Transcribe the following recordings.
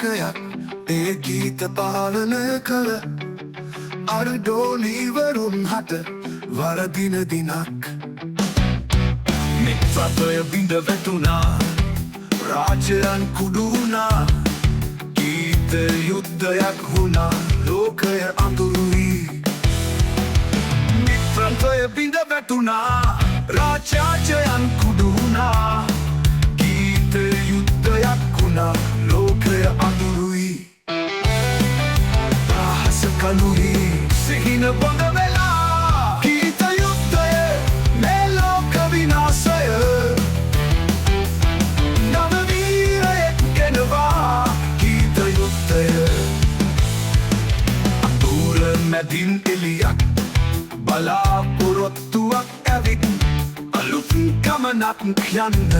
ලෝකයක් ඒ ගීත පාලනය කළ අරඩෝලීවරුන් හට වරදින දිනක් මිත්‍රත්වය බිඳ වැටුණා රාජ්‍යයන් කුඩු වුණා ගීත යුද්ධයක් වුණා ලෝකය අඳුරුයි මිත්‍රත්වය බිඳ වැටුණා රාජ්‍යයන් කුඩු වුණා ගීත යුද්ධයක් වුණා ලෝකය අඳුරුයි රහස කනුයි සිහින බොඳ වෙලා ගීත යුද්ධය මේ ලෝක විනාශය නව වීරයෙක් ගෙනවා ගීත යුද්ධය අඳුර මැදින් එළියක් බලාපොරොත්තුවක් ඇවිත් අලුත් ගමනක් යන්න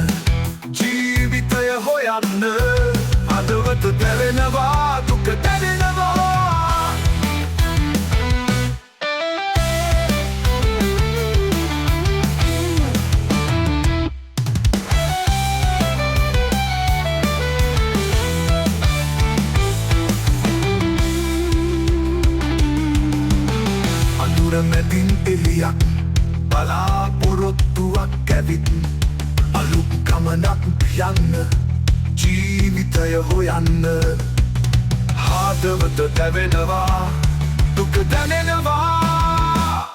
ජීවිතය හොයන්න හදවත දැවෙනවා දුක දැනෙනවා අඳුර මැදින් එළියක් බලාපොරොත්තුවක් ඇවිත් අලුත් ගමනක් යන්න ජීවිතය හොයන්න හදවත දැවෙනවා දුක දැනෙනවා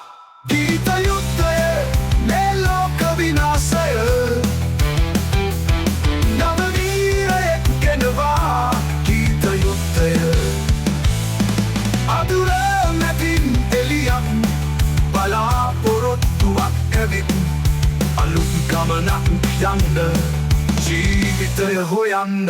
ගීත යුද්ධය මේ ලෝක විනාශය නව වීරයෙක් ගෙනවා ගීත යුද්ධය අඳුර මැදින් එළියක් බලාපොරොත්තුවක් ඇවිත් අලුත් ගමනක් යන්න ජීවිතය හොයන්න